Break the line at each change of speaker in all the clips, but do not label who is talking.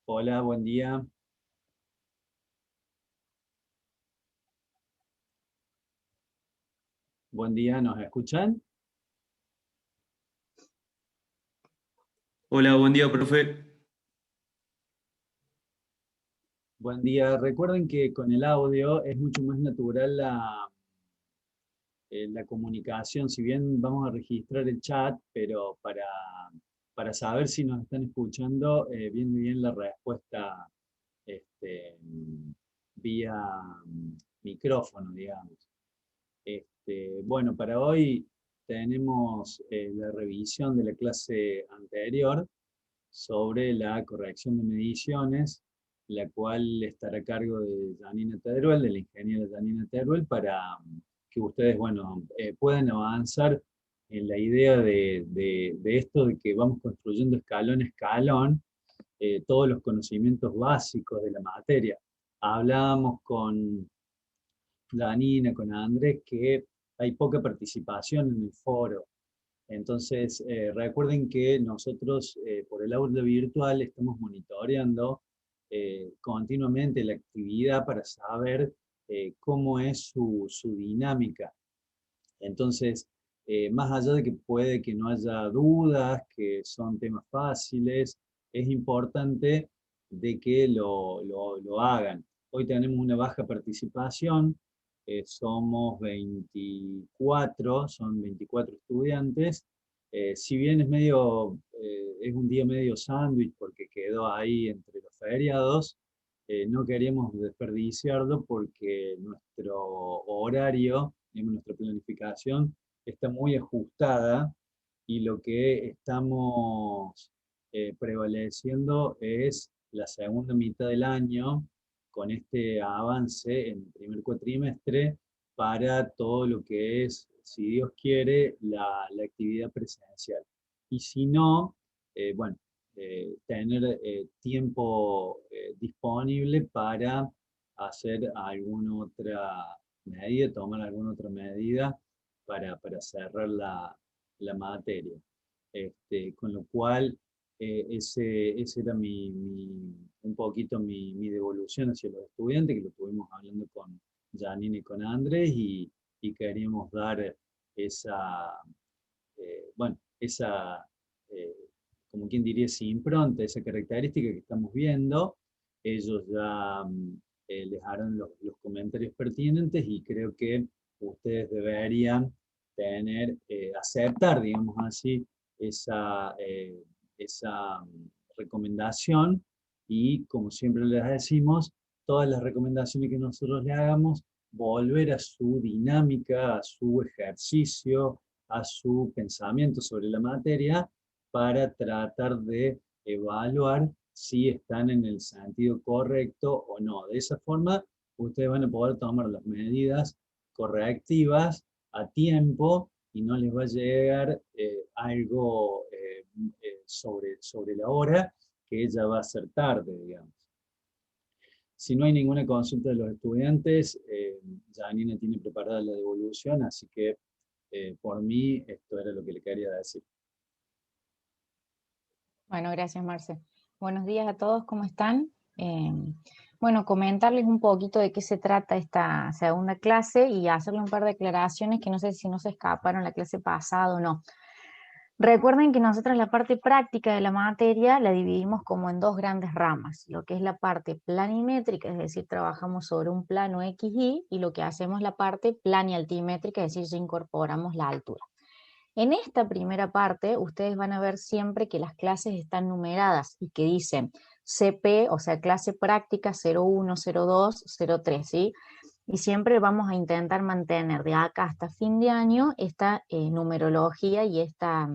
Hola, buen día. Buen día, ¿nos escuchan?
Hola, buen día, profe.
Buen día. Recuerden que con el audio es mucho más natural la comunicación. Si bien vamos a registrar el chat, pero para saber si nos están escuchando, viendo bien la respuesta este, vía micrófono, digamos. Bueno, para hoy tenemos la revisión de la clase anterior sobre la corrección de mediciones, la cual estará a cargo de Janina Teruel, de la ingeniera Janina Teruel, para que ustedes, bueno, puedan avanzar en la idea de esto de que vamos construyendo escalón a escalón todos los conocimientos básicos de la materia. Hablábamos con Janina, con Andrés, que hay poca participación en el foro. Entonces, recuerden que nosotros por el aula virtual estamos monitoreando continuamente la actividad para saber cómo es su dinámica. Entonces, más allá de que puede que no haya dudas, que son temas fáciles, es importante de que lo hagan. Hoy tenemos una baja participación, somos 24, son 24 estudiantes. Si bien es un día medio sándwich porque quedó ahí entre los feriados, no queríamos desperdiciarlo porque nuestro horario, digamos, nuestra planificación está muy ajustada y lo que estamos prevaleciendo es la segunda mitad del año con este avance en el primer cuatrimestre para todo lo que es, si Dios quiere, la actividad presencial. Y si no, bueno, tener tiempo disponible para hacer alguna otra medida, tomar alguna otra medida para cerrar la materia. Con lo cual, ese era un poquito mi devolución hacia los estudiantes, que lo estuvimos hablando con Janine y con Andrés, y queríamos dar esa, bueno, esa, eh, como quien diría, esa impronta, esa característica que estamos viendo. Ellos ya les harán los comentarios pertinentes y creo que ustedes deberían aceptar, digamos así, esa recomendación y, como siempre les decimos, todas las recomendaciones que nosotros le hagamos, volver a su dinámica, a su ejercicio, a su pensamiento sobre la materia para tratar de evaluar si están en el sentido correcto o no. De esa forma, ustedes van a poder tomar las medidas correctivas a tiempo y no les va a llegar algo sobre la hora que ya va a ser tarde, digamos. Si no hay ninguna consulta de los estudiantes, Janina tiene preparada la devolución, así que por mí esto era lo que le quería decir.
Bueno, gracias, Marce. Buenos días a todos, ¿cómo están? Bueno, comentarles un poquito de qué se trata esta segunda clase y hacerle un par de aclaraciones que no sé si no se escaparon la clase pasada o no. Recuerden que nosotros la parte práctica de la materia la dividimos como en dos grandes ramas, lo que es la parte planimétrica, es decir, trabajamos sobre un plano XY, y lo que hacemos la parte planialtimétrica, es decir, ya incorporamos la altura. En esta primera parte, ustedes van a ver siempre que las clases están numeradas y que dicen CP, o sea, clase práctica 01, 02, 03, ¿sí? Y siempre vamos a intentar mantener de acá hasta fin de año esta numerología y esta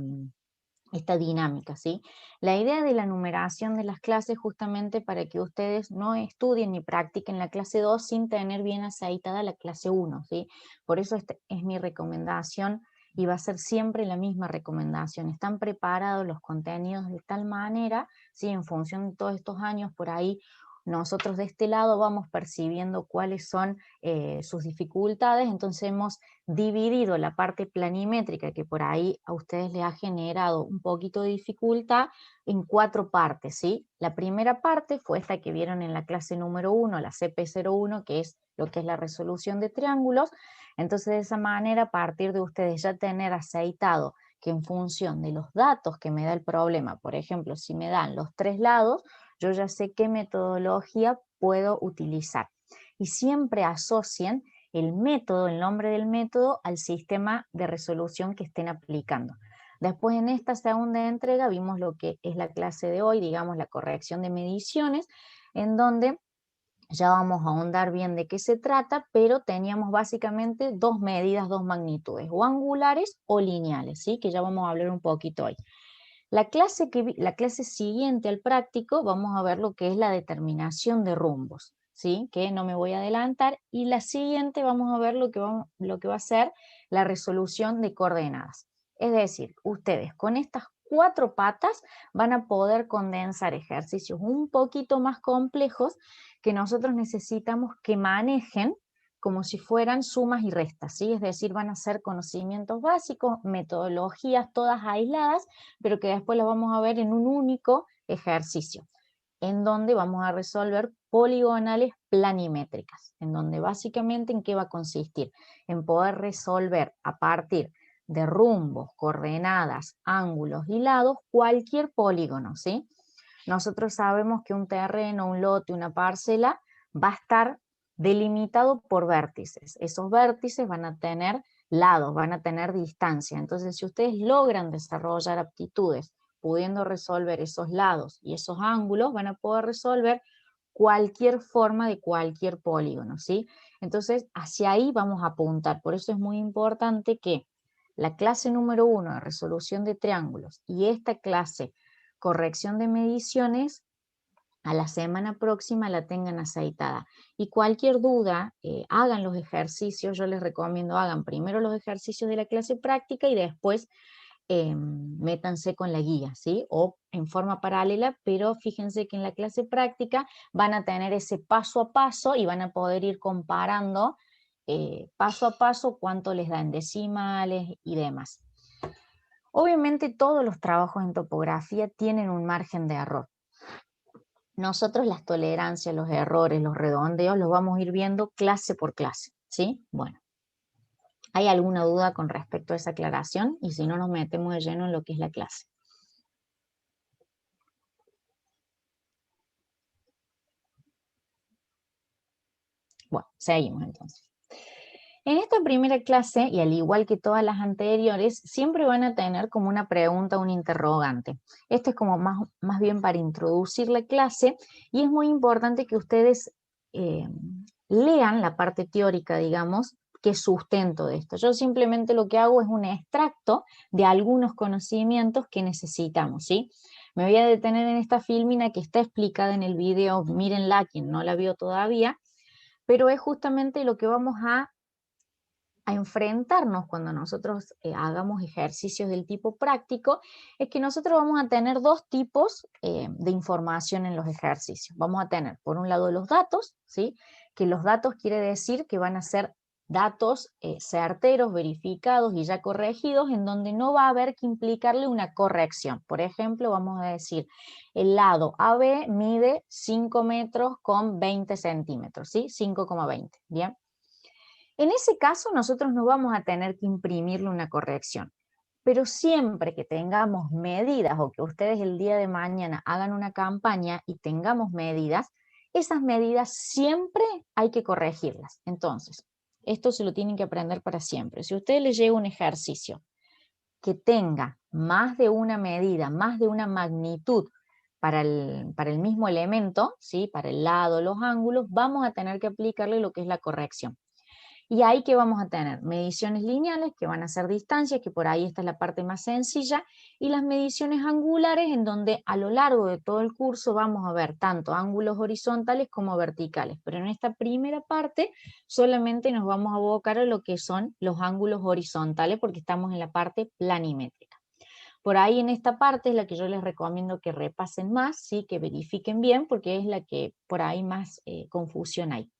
dinámica, ¿sí? La idea de la numeración de las clases justamente para que ustedes no estudien ni practiquen la clase 2 sin tener bien aceitada la clase 1, ¿sí? Por eso esta es mi recomendación y va a ser siempre la misma recomendación. Están preparados los contenidos de tal manera, ¿sí? En función de todos estos años, por ahí nosotros de este lado vamos percibiendo cuáles son sus dificultades, entonces hemos dividido la parte planimétrica que por ahí a ustedes les ha generado un poquito de dificultad en 4 partes, ¿sí? La primera parte fue esta que vieron en la clase número 1, la CP01, que es lo que es la resolución de triángulos. Entonces de esa manera, a partir de ustedes ya tener aceitado que en función de los datos que me da el problema, por ejemplo, si me dan los 3 lados, yo ya sé qué metodología puedo utilizar. Y siempre asocien el método, el nombre del método, al sistema de resolución que estén aplicando. Después en esta segunda entrega vimos lo que es la clase de hoy, digamos la corrección de mediciones, en donde ya vamos a ahondar bien de qué se trata, pero teníamos básicamente 2 medidas, 2 magnitudes, o angulares o lineales, ¿sí? Que ya vamos a hablar un poquito hoy. La clase siguiente al práctico vamos a ver lo que es la determinación de rumbos, ¿sí? Que no me voy a adelantar, y la siguiente vamos a ver lo que va a ser la resolución de coordenadas. Es decir, ustedes con estas 4 patas van a poder condensar ejercicios un poquito más complejos que nosotros necesitamos que manejen como si fueran sumas y restas, ¿sí? Es decir, van a ser conocimientos básicos, metodologías todas aisladas, pero que después las vamos a ver en un único ejercicio, en donde vamos a resolver poligonales planimétricas, en donde básicamente ¿en qué va a consistir? En poder resolver a partir de rumbos, coordenadas, ángulos y lados cualquier polígono, ¿sí? Nosotros sabemos que un terreno, un lote, una parcela va a estar delimitado por vértices. Esos vértices van a tener lados, van a tener distancia. Entonces, si ustedes logran desarrollar aptitudes pudiendo resolver esos lados y esos ángulos, van a poder resolver cualquier forma de cualquier polígono, ¿sí? Entonces, hacia ahí vamos a apuntar. Por eso es muy importante que la clase número 1 de resolución de triángulos y esta clase corrección de mediciones a la semana próxima la tengan aceitada. Y cualquier duda, hagan los ejercicios. Yo les recomiendo hagan primero los ejercicios de la clase práctica y después métanse con la guía, ¿sí? O en forma paralela, pero fíjense que en la clase práctica van a tener ese paso a paso y van a poder ir comparando paso a paso cuánto les da en decimales y demás. Obviamente todos los trabajos en topografía tienen un margen de error. Nosotros las tolerancias, los errores, los redondeos los vamos a ir viendo clase por clase, ¿sí? Bueno, ¿hay alguna duda con respecto a esa aclaración? Y si no, nos metemos de lleno en lo que es la clase. Bueno, seguimos entonces. En esta primera clase, y al igual que todas las anteriores, siempre van a tener como una pregunta, un interrogante. Esto es como más bien para introducir la clase, y es muy importante que ustedes lean la parte teórica, digamos, que sustento de esto. Yo simplemente lo que hago es un extracto de algunos conocimientos que necesitamos, ¿sí? Me voy a detener en esta filmina que está explicada en el video, mírenla quien no la vio todavía, pero es justamente lo que vamos a enfrentarnos cuando nosotros hagamos ejercicios del tipo práctico, es que nosotros vamos a tener 2 tipos de información en los ejercicios. Vamos a tener, por un lado, los datos, ¿sí? Que los datos quiere decir que van a ser datos certeros, verificados y ya corregidos, en donde no va a haber que implicarle una corrección. Por ejemplo, vamos a decir, el lado AB mide 5 metros con 20 centímetros, ¿sí? 5,20, ¿bien? En ese caso nosotros no vamos a tener que imprimirle una corrección, pero siempre que tengamos medidas o que ustedes el día de mañana hagan una campaña y tengamos medidas, esas medidas siempre hay que corregirlas. Entonces, esto se lo tienen que aprender para siempre. Si a ustedes les llega un ejercicio que tenga más de una medida, más de una magnitud para el mismo elemento, ¿sí? Para el lado, los ángulos, vamos a tener que aplicarle lo que es la corrección. Y ahí que vamos a tener mediciones lineales, que van a ser distancias, que por ahí esta es la parte más sencilla, y las mediciones angulares, en donde a lo largo de todo el curso vamos a ver tanto ángulos horizontales como verticales. Pero en esta primera parte solamente nos vamos a abocar a lo que son los ángulos horizontales, porque estamos en la parte planimétrica. Por ahí en esta parte es la que yo les recomiendo que repasen más, ¿sí? Que verifiquen bien, porque es la que por ahí más confusión hay.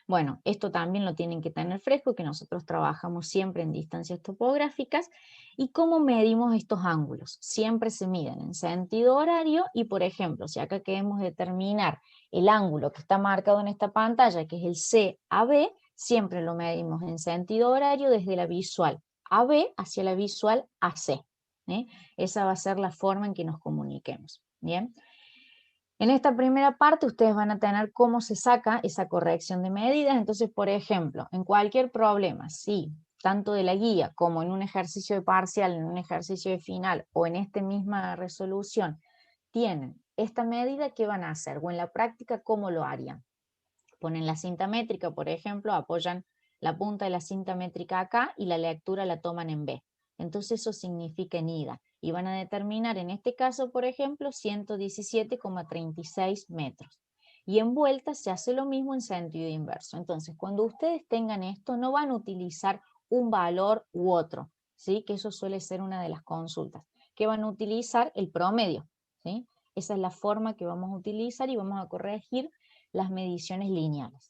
Bueno, esto también lo tienen que tener fresco, que nosotros trabajamos siempre en distancias topográficas. ¿Y cómo medimos estos ángulos? Siempre se miden en sentido horario y, por ejemplo, si acá queremos determinar el ángulo que está marcado en esta pantalla, que es el CAB, siempre lo medimos en sentido horario desde la visual AB hacia la visual AC. Esa va a ser la forma en que nos comuniquemos. ¿Bien? En esta primera parte ustedes van a tener cómo se saca esa corrección de medidas. Entonces, por ejemplo, en cualquier problema, si tanto de la guía como en un ejercicio de parcial, en un ejercicio de final o en esta misma resolución, tienen esta medida, ¿qué van a hacer? O en la práctica, ¿cómo lo harían? Ponen la cinta métrica, por ejemplo, apoyan la punta de la cinta métrica acá y la lectura la toman en B. Entonces eso significa en ida. Y van a determinar en este caso, por ejemplo, 117,36 metros. Y en vuelta se hace lo mismo en sentido inverso. Entonces, cuando ustedes tengan esto, no van a utilizar un valor u otro, ¿sí? Que eso suele ser una de las consultas. Que van a utilizar el promedio, ¿sí? Esa es la forma que vamos a utilizar y vamos a corregir las mediciones lineales,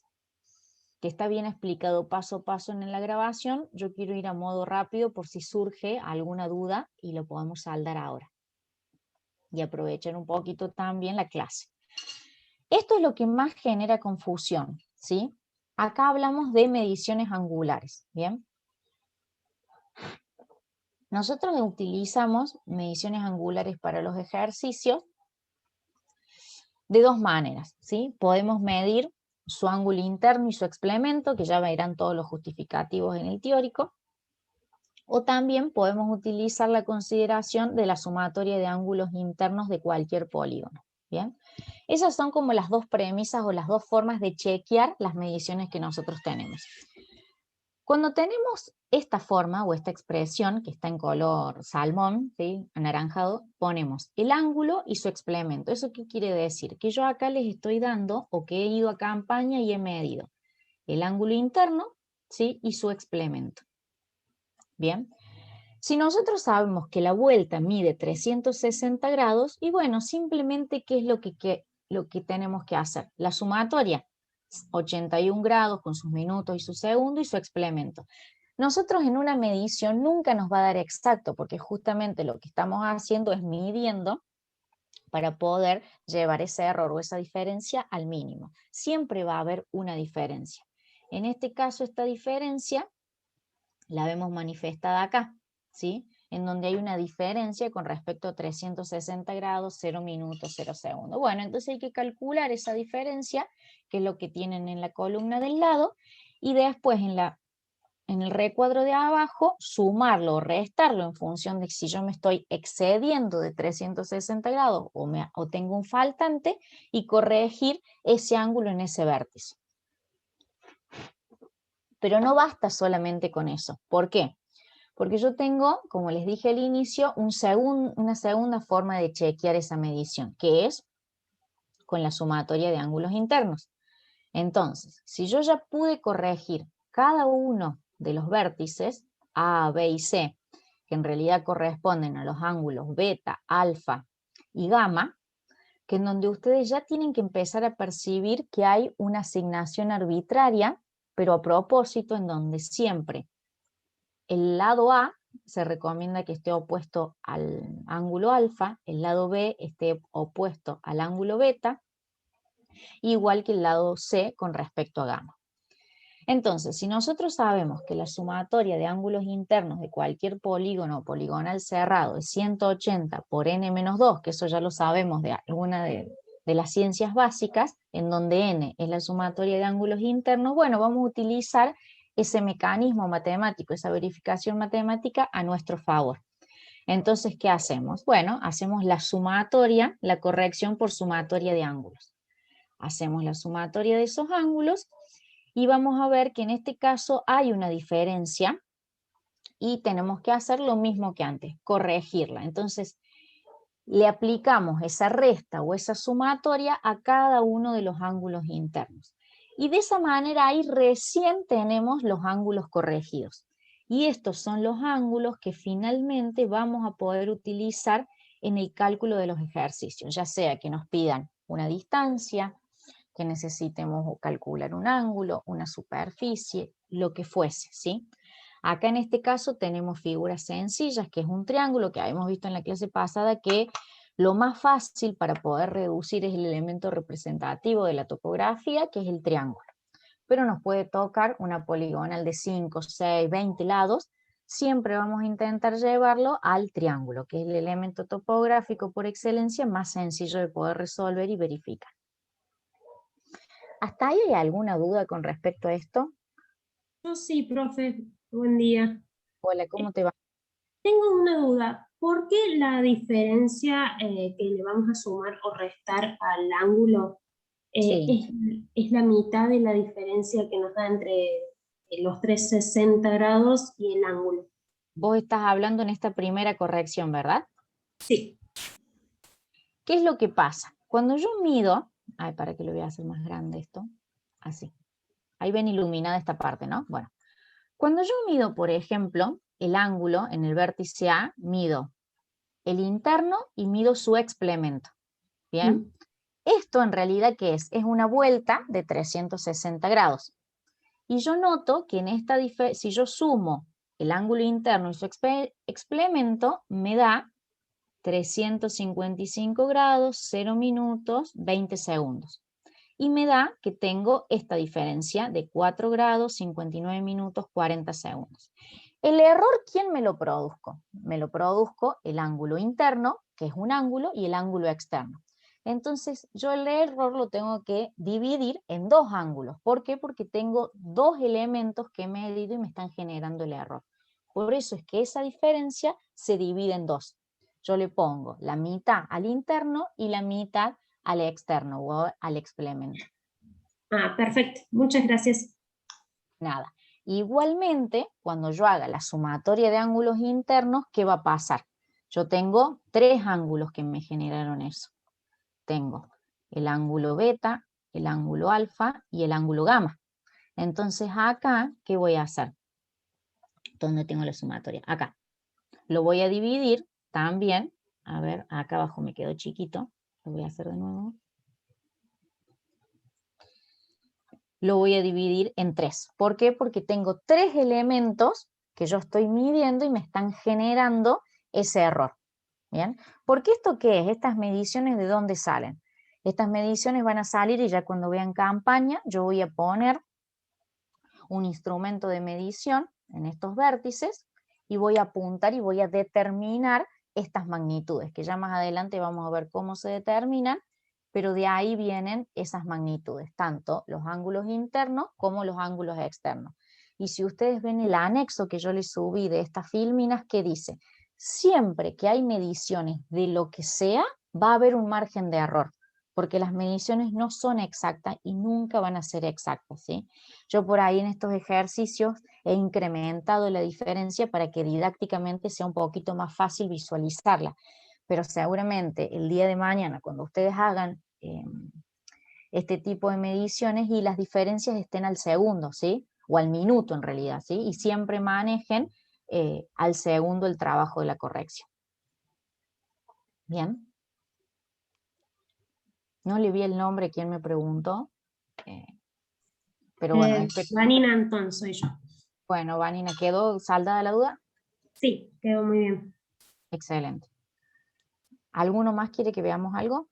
que está bien explicado paso a paso en la grabación. Yo quiero ir a modo rápido por si surge alguna duda y lo podemos saldar ahora. Y aprovechar un poquito también la clase. Esto es lo que más genera confusión, ¿sí? Acá hablamos de mediciones angulares, ¿bien? Nosotros utilizamos mediciones angulares para los ejercicios de dos maneras, ¿sí? Podemos medir su ángulo interno y su explemento, que ya verán todos los justificativos en el teórico, o también podemos utilizar la consideración de la sumatoria de ángulos internos de cualquier polígono, ¿bien? Esas son como las dos premisas o las dos formas de chequear las mediciones que nosotros tenemos. Cuando tenemos esta forma o esta expresión, que está en color salmón, ¿sí? Anaranjado, ponemos el ángulo y su explemento. ¿Eso qué quiere decir? Que yo acá les estoy dando, o que he ido a campaña y he medido el ángulo interno, ¿sí? Y su explemento. Bien. Si nosotros sabemos que la vuelta mide 360 grados, y bueno, simplemente ¿qué es lo que tenemos que hacer? La sumatoria, 81 grados con sus minutos y su segundo y su explemento. Nosotros en una medición nunca nos va a dar exacto, porque justamente lo que estamos haciendo es midiendo para poder llevar ese error o esa diferencia al mínimo. Siempre va a haber una diferencia. En este caso, esta diferencia la vemos manifestada acá, ¿sí? En donde hay una diferencia con respecto a 360 grados, 0 minutos, 0 segundos. Bueno, entonces hay que calcular esa diferencia, que es lo que tienen en la columna del lado, y después en el recuadro de abajo, sumarlo o restarlo en función de si yo me estoy excediendo de 360 grados o tengo un faltante, y corregir ese ángulo en ese vértice. Pero no basta solamente con eso. ¿Por qué? Porque yo tengo, como les dije al inicio, una segunda forma de chequear esa medición, que es con la sumatoria de ángulos internos. Entonces, si yo ya pude corregir cada uno de los vértices, A, B y C, que en realidad corresponden a los ángulos beta, alfa y gamma, que en donde ustedes ya tienen que empezar a percibir que hay una asignación arbitraria, pero a propósito, en donde siempre el lado A se recomienda que esté opuesto al ángulo alfa, el lado B esté opuesto al ángulo beta, igual que el lado C con respecto a gamma. Entonces, si nosotros sabemos que la sumatoria de ángulos internos de cualquier polígono o poligonal cerrado es 180 por n-2, que eso ya lo sabemos de alguna de las ciencias básicas, en donde n es la sumatoria de ángulos internos, bueno, vamos a utilizar ese mecanismo matemático, esa verificación matemática a nuestro favor. Entonces, ¿qué hacemos? Bueno, hacemos la sumatoria, la corrección por sumatoria de ángulos. Hacemos la sumatoria de esos ángulos y vamos a ver que en este caso hay una diferencia y tenemos que hacer lo mismo que antes, corregirla. Entonces, le aplicamos esa resta o esa sumatoria a cada uno de los ángulos internos. Y de esa manera ahí recién tenemos los ángulos corregidos. Y estos son los ángulos que finalmente vamos a poder utilizar en el cálculo de los ejercicios, ya sea que nos pidan una distancia, que necesitemos calcular un ángulo, una superficie, lo que fuese, ¿sí? Acá en este caso tenemos figuras sencillas, que es un triángulo, que habíamos visto en la clase pasada, que lo más fácil para poder reducir es el elemento representativo de la topografía, que es el triángulo. Pero nos puede tocar una poligonal de 5, 6, 20 lados, siempre vamos a intentar llevarlo al triángulo, que es el elemento topográfico por excelencia más sencillo de poder resolver y verificar. ¿Hasta ahí hay alguna duda con respecto a esto?
Yo sí, profe. Buen día.
Hola, ¿cómo te va?
Tengo una duda. ¿Por qué la diferencia que le vamos a sumar o restar al ángulo
Sí,
es la mitad de la diferencia que nos da entre los 360 grados y el ángulo?
vos estás hablando en esta primera corrección, ¿verdad?
Sí.
¿Qué es lo que pasa? Cuando yo mido, ay, para que lo voy a hacer más grande esto, así. Ahí ven iluminada esta parte, ¿no? Bueno, cuando yo mido, por ejemplo, el ángulo en el vértice A, mido el interno y mido su explemento. ¿Bien? Esto en realidad, ¿qué es? Es una vuelta de 360 grados. Y yo noto que en esta si yo sumo el ángulo interno y su explemento, me da 355 grados, 0 minutos, 20 segundos. Y me da que tengo esta diferencia de 4 grados, 59 minutos, 40 segundos. El error, ¿quién me lo produzco? Me lo produzco el ángulo interno, que es un ángulo, y el ángulo externo. Entonces, yo el error lo tengo que dividir en dos ángulos. ¿Por qué? Porque tengo dos elementos que he medido y me están generando el error. Por eso es que esa diferencia se divide en dos. Yo le pongo la mitad al interno y la mitad al externo o al explemento.
Ah, perfecto. Muchas gracias.
Nada. Igualmente, cuando yo haga la sumatoria de ángulos internos, ¿qué va a pasar? Yo tengo tres ángulos que me generaron eso. Tengo el ángulo beta, el ángulo alfa y el ángulo gamma. Entonces acá, ¿qué voy a hacer? ¿Dónde tengo la sumatoria? Acá. Lo voy a dividir también. A ver, acá abajo me quedó chiquito. Lo voy a hacer de nuevo. Lo voy a dividir en tres. ¿Por qué? Porque tengo tres elementos que yo estoy midiendo y me están generando ese error. ¿Bien? ¿Porque esto qué es? Estas mediciones, ¿de dónde salen? Estas mediciones van a salir y ya cuando vean campaña, yo voy a poner un instrumento de medición en estos vértices y voy a apuntar y voy a determinar estas magnitudes, que ya más adelante vamos a ver cómo se determinan, pero de ahí vienen esas magnitudes, tanto los ángulos internos como los ángulos externos. Y si ustedes ven el anexo que yo les subí de estas filminas, que dice, siempre que hay mediciones de lo que sea, va a haber un margen de error, porque las mediciones no son exactas y nunca van a ser exactas, ¿sí? Yo por ahí en estos ejercicios he incrementado la diferencia para que didácticamente sea un poquito más fácil visualizarla, pero seguramente el día de mañana, cuando ustedes hagan este tipo de mediciones y las diferencias estén al segundo, ¿sí? O al minuto en realidad, ¿sí? Y siempre manejen al segundo el trabajo de la corrección. Bien. No le vi el nombre a quien me preguntó, pero bueno,
Vanina Antón soy yo.
bueno, Vanina, ¿quedó saldada la duda?
Sí, quedó muy bien.
Excelente. ¿Alguno más quiere que veamos algo?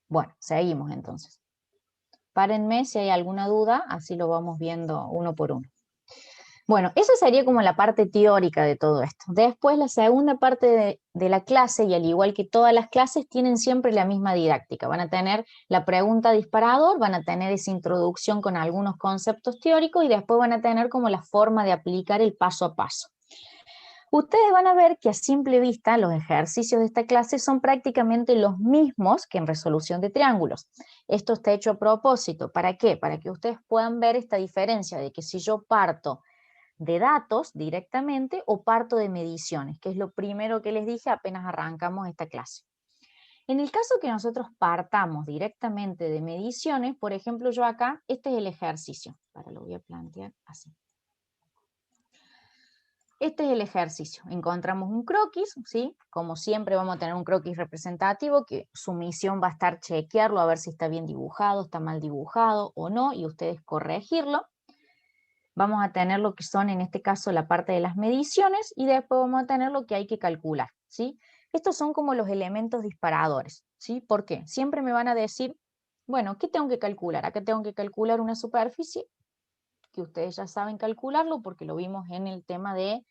Bueno, seguimos entonces. Párenme si hay alguna duda, así lo vamos viendo uno por uno. Bueno, esa sería como la parte teórica de todo esto. Después la segunda parte de la clase, y al igual que todas las clases, tienen siempre la misma didáctica. Van a tener la pregunta disparador, van a tener esa introducción con algunos conceptos teóricos y después van a tener como la forma de aplicar el paso a paso. Ustedes van a ver que a simple vista los ejercicios de esta clase son prácticamente los mismos que en resolución de triángulos. Esto está hecho a propósito. ¿Para qué? Para que ustedes puedan ver esta diferencia de que si yo parto de datos directamente o parto de mediciones, que es lo primero que les dije apenas arrancamos esta clase. En el caso que nosotros partamos directamente de mediciones, por ejemplo, yo acá, este es el ejercicio. Ahora lo voy a plantear así. Este es el ejercicio. Encontramos un croquis, ¿sí? Como siempre vamos a tener un croquis representativo, que su misión va a estar chequearlo, a ver si está bien dibujado, está mal dibujado o no, y ustedes corregirlo. Vamos a tener lo que son, en este caso, la parte de las mediciones, y después vamos a tener lo que hay que calcular, ¿sí? Estos son como los elementos disparadores, ¿sí? ¿Por qué? Siempre me van a decir, bueno, ¿qué tengo que calcular? Acá tengo que calcular una superficie, que ustedes ya saben calcularlo, porque lo vimos en el tema de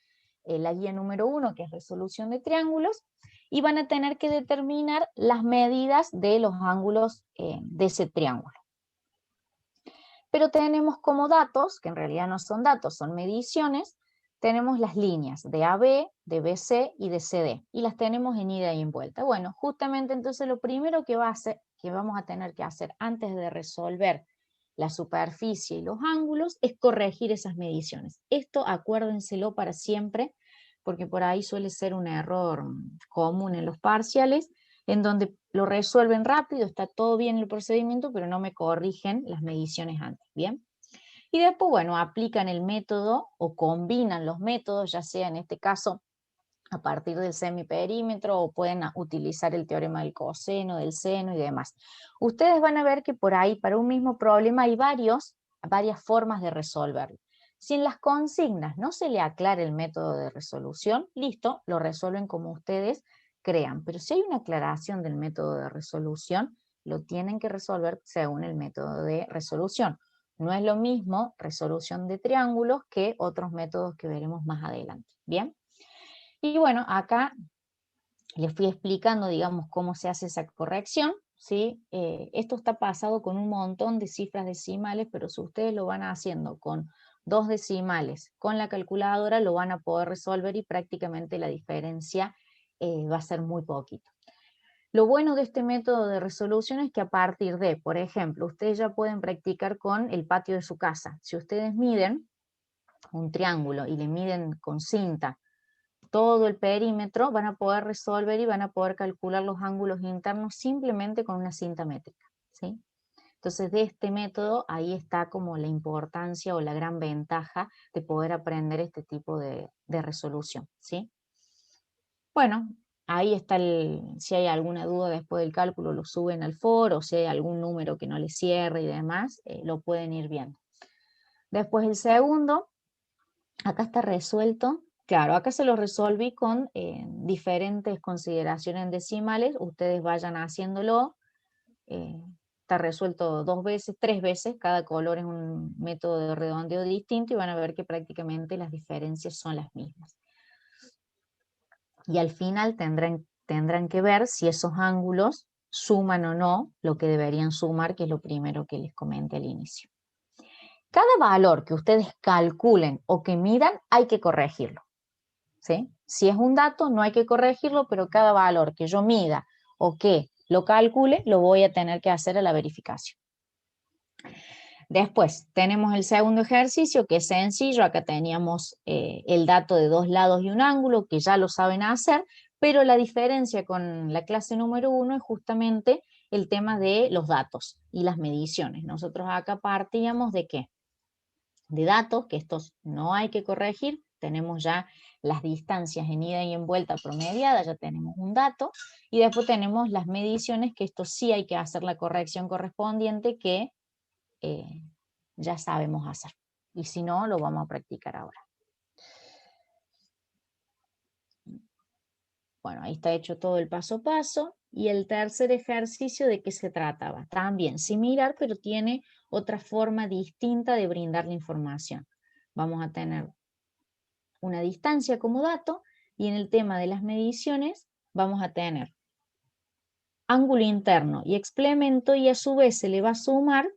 la guía número 1, que es resolución de triángulos, y van a tener que determinar las medidas de los ángulos de ese triángulo. Pero tenemos como datos, que en realidad no son datos, son mediciones, tenemos las líneas de AB, de BC y de CD, y las tenemos en ida y en vuelta. Bueno, justamente entonces lo primero que vamos a tener que hacer antes de resolver la superficie y los ángulos es corregir esas mediciones. Esto acuérdenselo para siempre, porque por ahí suele ser un error común en los parciales, en donde lo resuelven rápido, está todo bien el procedimiento, pero no me corrigen las mediciones antes, ¿bien? Y después, bueno, aplican el método o combinan los métodos, ya sea en este caso a partir del semiperímetro, o pueden utilizar el teorema del coseno, del seno y demás. Ustedes van a ver que por ahí, para un mismo problema, hay varias formas de resolverlo. Si en las consignas no se le aclara el método de resolución, listo, lo resuelven como ustedes crean. Pero si hay una aclaración del método de resolución, lo tienen que resolver según el método de resolución. No es lo mismo resolución de triángulos que otros métodos que veremos más adelante. ¿Bien? Y bueno, acá les fui explicando, digamos, cómo se hace esa corrección, ¿sí? Esto está pasado con un montón de cifras decimales, pero si ustedes lo van haciendo con 2 decimales, con la calculadora lo van a poder resolver y prácticamente la diferencia va a ser muy poquito. Lo bueno de este método de resolución es que a partir de, por ejemplo, ustedes ya pueden practicar con el patio de su casa. Si ustedes miden un triángulo y le miden con cinta todo el perímetro, van a poder resolver y van a poder calcular los ángulos internos simplemente con una cinta métrica, ¿sí? Entonces, de este método, ahí está como la importancia o la gran ventaja de poder aprender este tipo de resolución, ¿sí? Bueno, ahí está si hay alguna duda después del cálculo, lo suben al foro, si hay algún número que no les cierre y demás, lo pueden ir viendo. Después el segundo, acá está resuelto. Claro, acá se lo resolví con diferentes consideraciones en decimales, ustedes vayan haciéndolo, está resuelto 2 veces, 3 veces, cada color es un método de redondeo distinto y van a ver que prácticamente las diferencias son las mismas. Y al final tendrán que ver si esos ángulos suman o no lo que deberían sumar, que es lo primero que les comenté al inicio. Cada valor que ustedes calculen o que midan, hay que corregirlo, ¿sí? Si es un dato, no hay que corregirlo, pero cada valor que yo mida o que lo calcule, lo voy a tener que hacer a la verificación. Después tenemos el segundo ejercicio, que es sencillo. Acá teníamos el dato de 2 lados y un ángulo, que ya lo saben hacer, pero la diferencia con la clase número 1 es justamente el tema de los datos y las mediciones. Nosotros acá partíamos de ¿qué? De datos, que estos no hay que corregir, tenemos ya las distancias en ida y en vuelta promediadas, ya tenemos un dato, y después tenemos las mediciones, que esto sí hay que hacer la corrección correspondiente, que ya sabemos hacer, y si no, lo vamos a practicar ahora. Bueno, ahí está hecho todo el paso a paso, y el tercer ejercicio, ¿de qué se trataba? También similar, pero tiene otra forma distinta de brindar la información. Vamos a tener una distancia como dato, y en el tema de las mediciones vamos a tener ángulo interno y explemento, y a su vez se le va a sumar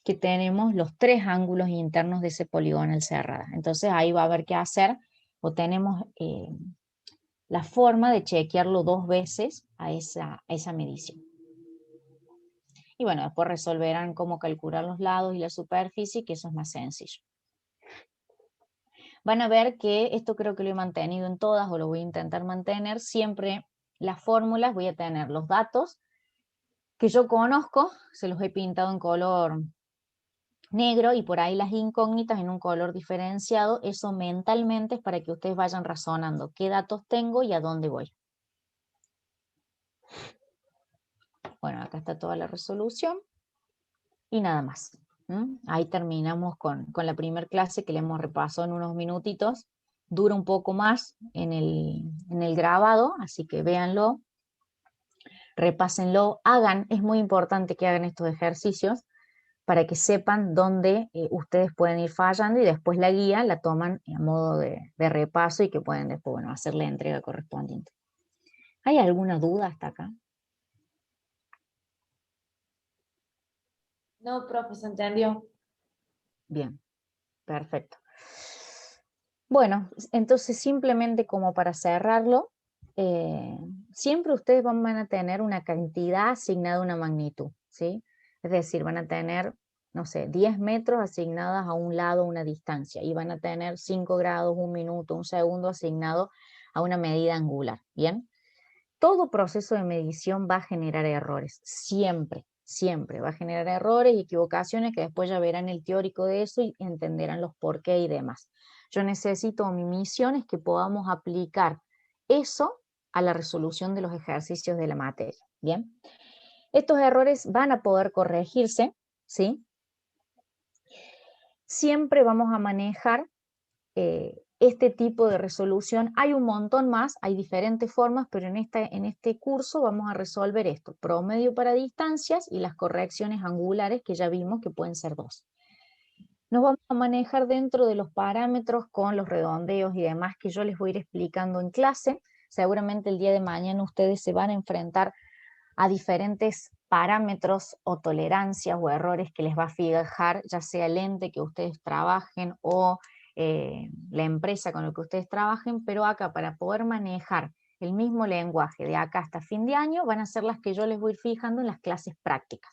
que tenemos los 3 ángulos internos de ese poligonal cerrada. Entonces ahí va a haber que hacer, o tenemos la forma de chequearlo 2 veces a esa medición. Y bueno, después resolverán cómo calcular los lados y la superficie, que eso es más sencillo. van a ver que esto creo que lo he mantenido en todas, o lo voy a intentar mantener, siempre las fórmulas, voy a tener los datos que yo conozco, se los he pintado en color negro, y por ahí las incógnitas en un color diferenciado. Eso mentalmente es para que ustedes vayan razonando qué datos tengo y a dónde voy. Bueno, acá está toda la resolución y nada más. Ahí terminamos con la primera clase, que le hemos repasado en unos minutitos. Dura un poco más en el grabado, así que véanlo, repásenlo, es muy importante que hagan estos ejercicios para que sepan dónde ustedes pueden ir fallando, y después la guía la toman a modo de repaso, y que pueden después, bueno, hacer la entrega correspondiente. ¿Hay alguna duda hasta acá?
No, profe, se entendió.
Bien, perfecto. Bueno, entonces simplemente como para cerrarlo, siempre ustedes van a tener una cantidad asignada a una magnitud, ¿sí? Es decir, van a tener, no sé, 10 metros asignadas a un lado, una distancia, y van a tener 5 grados, 1 minuto, 1 segundo asignado a una medida angular, ¿bien? Todo proceso de medición va a generar errores, siempre, siempre va a generar errores y equivocaciones, que después ya verán el teórico de eso y entenderán los por qué y demás. Yo necesito, mi misión es que podamos aplicar eso a la resolución de los ejercicios de la materia, ¿bien? Estos errores van a poder corregirse, ¿sí? Siempre vamos a manejar este tipo de resolución. Hay un montón más, hay diferentes formas, pero en este curso vamos a resolver esto: promedio para distancias y las correcciones angulares, que ya vimos que pueden ser 2. Nos vamos a manejar dentro de los parámetros con los redondeos y demás, que yo les voy a ir explicando en clase. Seguramente el día de mañana ustedes se van a enfrentar a diferentes parámetros o tolerancias o errores que les va a fijar, ya sea el ente que ustedes trabajen o la empresa con la que ustedes trabajen, pero acá, para poder manejar el mismo lenguaje de acá hasta fin de año, van a ser las que yo les voy a ir fijando en las clases prácticas.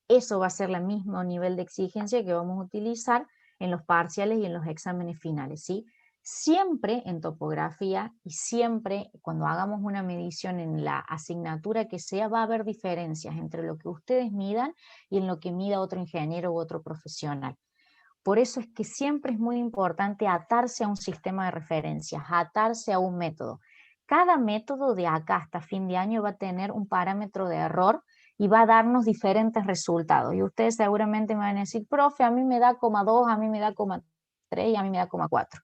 Eso va a ser el mismo nivel de exigencia que vamos a utilizar en los parciales y en los exámenes finales, ¿sí? Siempre en topografía y siempre cuando hagamos una medición en la asignatura que sea, va a haber diferencias entre lo que ustedes midan y en lo que mida otro ingeniero u otro profesional. Por eso es que siempre es muy importante atarse a un sistema de referencias, atarse a un método. Cada método de acá hasta fin de año va a tener un parámetro de error y va a darnos diferentes resultados. Y ustedes seguramente me van a decir, profe, a mí me da 0,2, a mí me da 0,3 y a mí me da 0,4.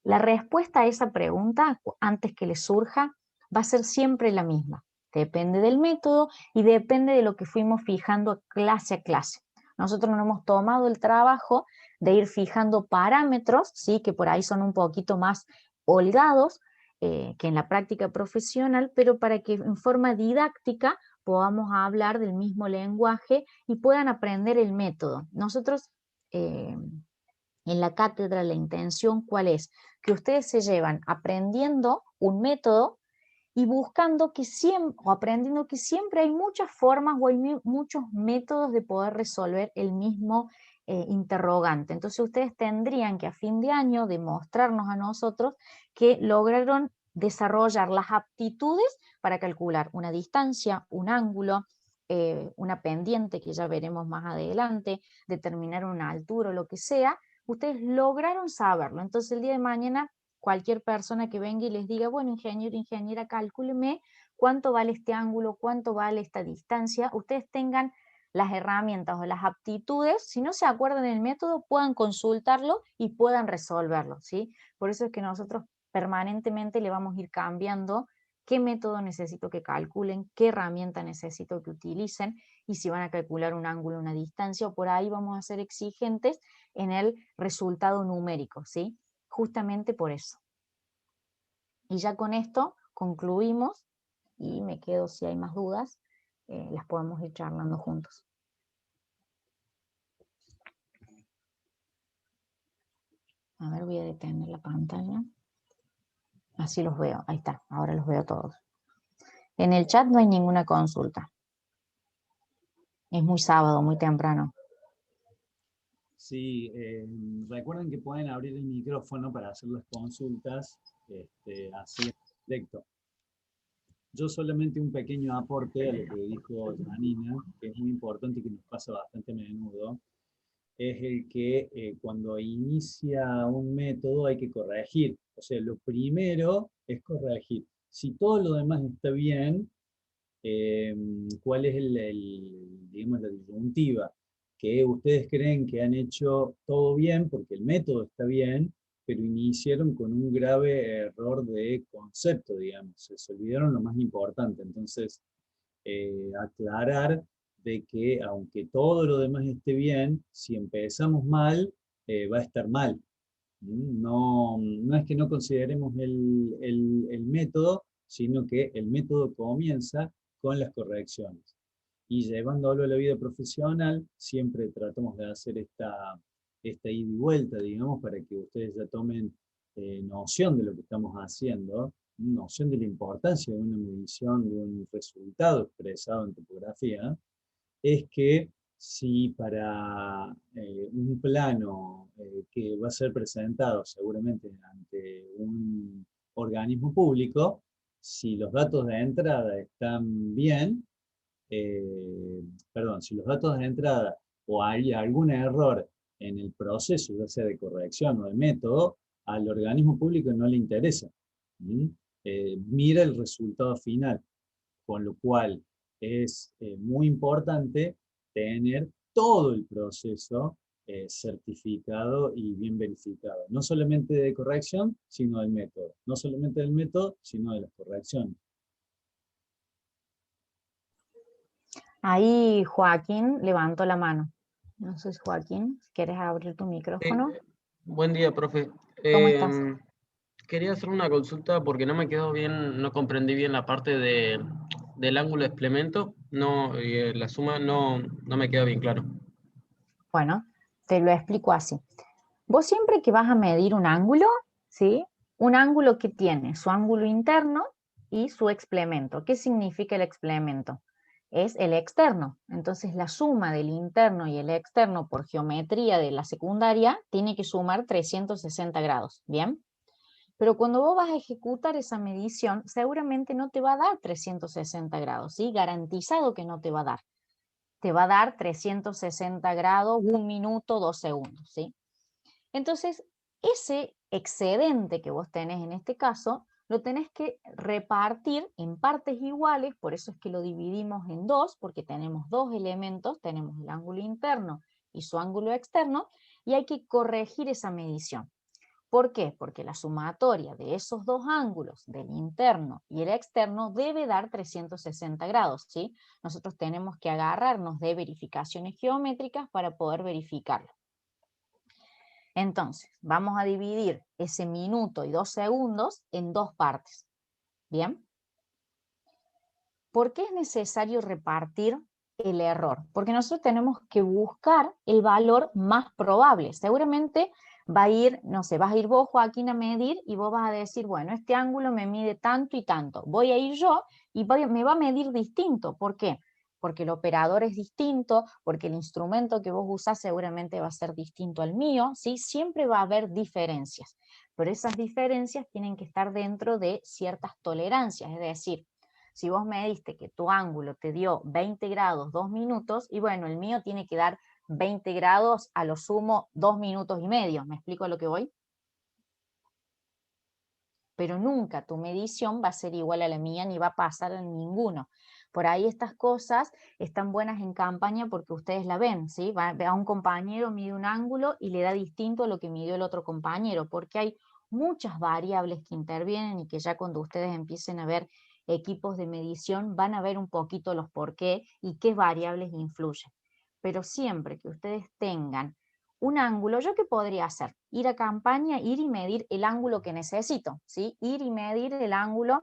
La respuesta a esa pregunta, antes que les surja, va a ser siempre la misma. Depende del método y depende de lo que fuimos fijando clase a clase. Nosotros nos hemos tomado el trabajo de ir fijando parámetros, ¿sí? Que por ahí son un poquito más holgados que en la práctica profesional, pero para que en forma didáctica podamos hablar del mismo lenguaje y puedan aprender el método. Nosotros en la cátedra, la intención, ¿cuál es? Que ustedes se llevan aprendiendo un método y buscando que siempre, o aprendiendo que siempre hay muchas formas o hay muchos métodos de poder resolver el mismo interrogante. Entonces ustedes tendrían que a fin de año demostrarnos a nosotros que lograron desarrollar las aptitudes para calcular una distancia, un ángulo, una pendiente, que ya veremos más adelante, determinar una altura o lo que sea. Ustedes lograron saberlo. Entonces el día de mañana cualquier persona que venga y les diga, bueno, ingeniero, ingeniera, cálculeme cuánto vale este ángulo, cuánto vale esta distancia, ustedes tengan las herramientas o las aptitudes, si no se acuerdan del método, puedan consultarlo y puedan resolverlo, ¿sí? Por eso es que nosotros permanentemente le vamos a ir cambiando qué método necesito que calculen, qué herramienta necesito que utilicen, y si van a calcular un ángulo, una distancia, o por ahí vamos a ser exigentes en el resultado numérico, ¿sí? Justamente por eso. Y ya con esto concluimos, y me quedo, si hay más dudas, las podemos ir charlando juntos. A ver, voy a detener la pantalla. Así los veo, ahí está, ahora los veo todos. En el chat no hay ninguna consulta. Es muy sábado, muy temprano.
Sí, recuerden que pueden abrir el micrófono para hacer las consultas así en directo. Yo solamente un pequeño aporte a lo que dijo Janina, que es muy importante y que nos pasa bastante a menudo, es el que cuando inicia un método hay que corregir. O sea, lo primero es corregir. Si todo lo demás está bien, ¿cuál es digamos, la disyuntiva? Que ustedes creen que han hecho todo bien porque el método está bien, pero iniciaron con un grave error de concepto, digamos. Se olvidaron lo más importante. Entonces, aclarar de que aunque todo lo demás esté bien, si empezamos mal, va a estar mal. No, no es que no consideremos el método, sino que el método comienza con las correcciones. Y llevándolo a la vida profesional, siempre tratamos de hacer esta ida y vuelta, digamos, para que ustedes ya tomen noción de lo que estamos haciendo, noción de la importancia de una medición, de un resultado expresado en topografía, es que si para un plano que va a ser presentado seguramente ante un organismo público, si los datos de entrada están bien, perdón, si los datos de entrada o hay algún error en el proceso, ya sea de corrección o de método, al organismo público no le interesa. Mira el resultado final, con lo cual es muy importante tener todo el proceso certificado y bien verificado. No solamente de corrección, sino del método. No solamente del método, sino de las correcciones.
Ahí Joaquín levantó la mano. No sé, Joaquín, si quieres abrir tu micrófono.
Buen día, profe.
¿Cómo estás?
Quería hacer una consulta porque no me quedó bien, no comprendí bien la parte del ángulo de explemento. No, la suma no me queda bien claro.
Bueno, te lo explico así. Vos siempre que vas a medir un ángulo, ¿sí? Un ángulo que tiene su ángulo interno y su explemento. ¿Qué significa el explemento? Es el externo. Entonces la suma del interno y el externo por geometría de la secundaria tiene que sumar 360 grados, ¿bien? Pero cuando vos vas a ejecutar esa medición, seguramente no te va a dar 360 grados, ¿sí? Garantizado que no te va a dar. Te va a dar 360 grados, 1 minuto, 2 segundos, ¿sí? Entonces, ese excedente que vos tenés en este caso, lo tenés que repartir en partes iguales, por eso es que lo dividimos en dos, porque tenemos dos elementos, tenemos el ángulo interno y su ángulo externo, y hay que corregir esa medición. ¿Por qué? Porque la sumatoria de esos dos ángulos, del interno y el externo, debe dar 360 grados, ¿sí? Nosotros tenemos que agarrarnos de verificaciones geométricas para poder verificarlo. Entonces, vamos a dividir ese minuto y 2 segundos en dos partes. ¿Bien? ¿Por qué es necesario repartir el error? Porque nosotros tenemos que buscar el valor más probable. Seguramente va a ir, no sé, vas a ir vos, Joaquín, a medir y vos vas a decir, bueno, este ángulo me mide tanto y tanto. Voy a ir yo y me va a medir distinto. ¿Por qué? Porque el operador es distinto, porque el instrumento que vos usás seguramente va a ser distinto al mío, ¿sí? Siempre va a haber diferencias, pero esas diferencias tienen que estar dentro de ciertas tolerancias, es decir, si vos me diste que tu ángulo te dio 20 grados 2 minutos, y bueno, el mío tiene que dar 20 grados a lo sumo 2 minutos y medio, ¿me explico a lo que voy? Pero nunca tu medición va a ser igual a la mía ni va a pasar en ninguno. Por ahí estas cosas están buenas en campaña porque ustedes la ven, ¿sí? Va a un compañero, mide un ángulo y le da distinto a lo que midió el otro compañero, porque hay muchas variables que intervienen y que ya cuando ustedes empiecen a ver equipos de medición van a ver un poquito los por qué y qué variables influyen. Pero siempre que ustedes tengan un ángulo, ¿yo qué podría hacer? Ir a campaña, ir y medir el ángulo que necesito, ¿sí? Ir y medir el ángulo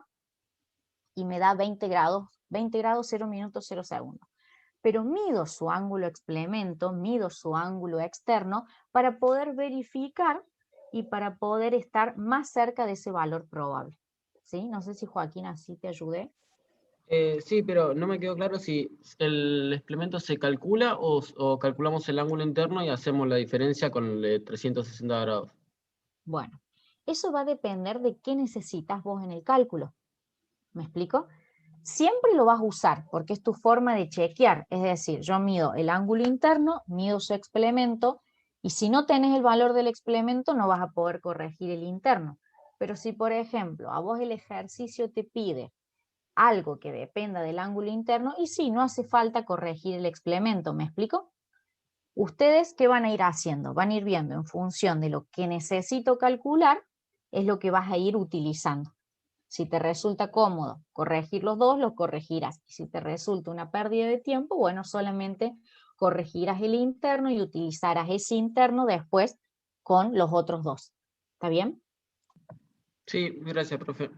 y me da 20 grados, 0 minutos, 0 segundos. Pero mido su ángulo explemento, mido su ángulo externo para poder verificar y para poder estar más cerca de ese valor probable, ¿sí? No sé si Joaquín así te ayudé.
Sí, pero no me quedó claro si el explemento se calcula o calculamos el ángulo interno y hacemos la diferencia con el de 360 grados.
Bueno, eso va a depender de qué necesitas vos en el cálculo. ¿Me explico? Siempre lo vas a usar porque es tu forma de chequear. Es decir, yo mido el ángulo interno, mido su explemento, y si no tenés el valor del explemento no vas a poder corregir el interno. Pero si, por ejemplo, a vos el ejercicio te pide algo que dependa del ángulo interno, y sí, no hace falta corregir el explemento, ¿me explico? ¿Ustedes qué van a ir haciendo? Van a ir viendo en función de lo que necesito calcular, es lo que vas a ir utilizando. Si te resulta cómodo corregir los dos, los corregirás. Y si te resulta una pérdida de tiempo, bueno, solamente corregirás el interno y utilizarás ese interno después con los otros dos. ¿Está bien?
Sí, gracias, profe.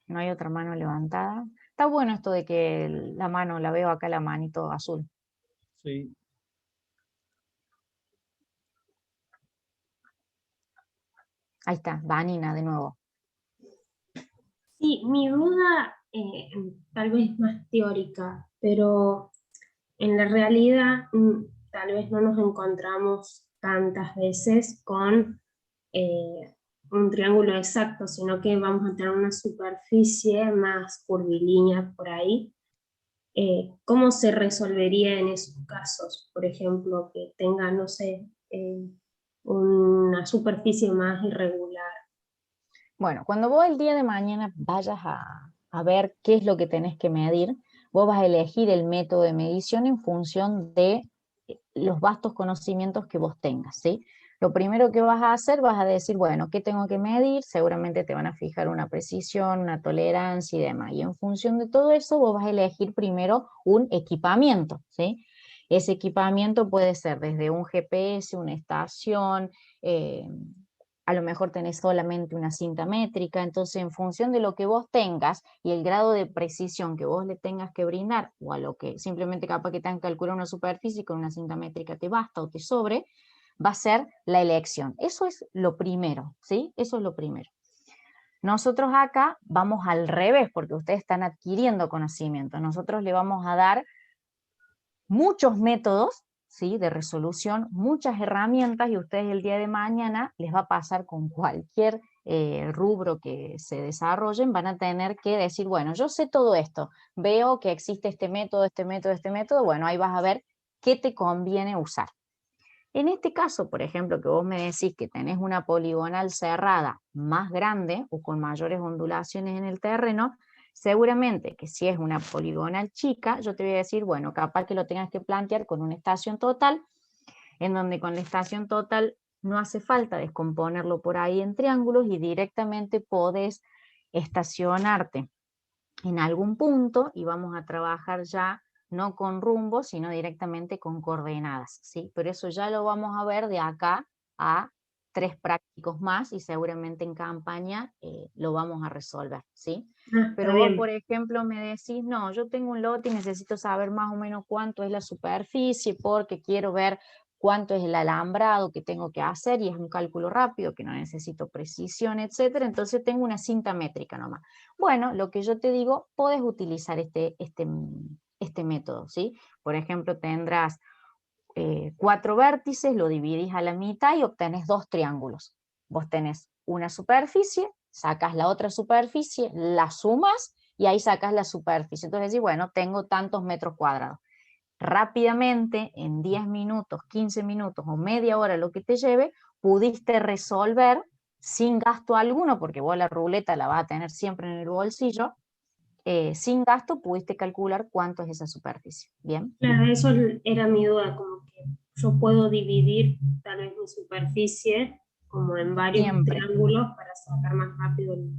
No hay otra mano levantada. Está bueno esto de que la mano, la veo acá la manito azul.
Sí.
Ahí está, Vanina de nuevo.
Sí, mi duda tal vez más teórica, pero en la realidad tal vez no nos encontramos tantas veces con un triángulo exacto, sino que vamos a tener una superficie más curvilínea por ahí. ¿Cómo se resolvería en esos casos? Por ejemplo, que tenga, no sé, una superficie más irregular.
Bueno, cuando vos el día de mañana vayas a ver qué es lo que tenés que medir, vos vas a elegir el método de medición en función de los vastos conocimientos que vos tengas, ¿sí? Lo primero que vas a hacer, vas a decir, bueno, ¿qué tengo que medir? Seguramente te van a fijar una precisión, una tolerancia y demás. Y en función de todo eso, vos vas a elegir primero un equipamiento, ¿sí? Ese equipamiento puede ser desde un GPS, una estación, a lo mejor tenés solamente una cinta métrica, entonces en función de lo que vos tengas y el grado de precisión que vos le tengas que brindar, o a lo que simplemente capaz que te han calculado una superficie con una cinta métrica te basta o te sobre, va a ser la elección. Eso es lo primero, ¿sí? Eso es lo primero. Nosotros acá vamos al revés, porque ustedes están adquiriendo conocimiento. Nosotros le vamos a dar muchos métodos, ¿sí?, de resolución, muchas herramientas, y ustedes el día de mañana les va a pasar con cualquier rubro que se desarrollen, van a tener que decir, bueno, yo sé todo esto, veo que existe este método, bueno, ahí vas a ver qué te conviene usar. En este caso, por ejemplo, que vos me decís que tenés una poligonal cerrada más grande o con mayores ondulaciones en el terreno, seguramente que si es una poligonal chica, yo te voy a decir, bueno, capaz que lo tengas que plantear con una estación total, en donde con la estación total no hace falta descomponerlo por ahí en triángulos y directamente podés estacionarte en algún punto y vamos a trabajar ya no con rumbo, sino directamente con coordenadas, ¿sí? Pero eso ya lo vamos a ver de acá a 3 prácticos más y seguramente en campaña lo vamos a resolver, ¿sí? Pero vos, por ejemplo, me decís, no, yo tengo un lote y necesito saber más o menos cuánto es la superficie porque quiero ver cuánto es el alambrado que tengo que hacer y es un cálculo rápido que no necesito precisión, etcétera, entonces tengo una cinta métrica nomás. Bueno, lo que yo te digo, puedes utilizar este método, ¿sí? Por ejemplo, tendrás 4 vértices, lo dividís a la mitad y obtenés 2 triángulos. Vos tenés una superficie, sacas la otra superficie, la sumas y ahí sacas la superficie. Entonces decís, bueno, tengo tantos metros cuadrados. Rápidamente, en 10 minutos, 15 minutos o media hora, lo que te lleve, pudiste resolver sin gasto alguno, porque vos la ruleta la vas a tener siempre en el bolsillo, sin gasto pudiste calcular cuánto es esa superficie. ¿Bien?
Claro, eso era mi duda, como que yo puedo dividir tal vez mi superficie como en varios
Siempre.
triángulos para sacar más rápido el...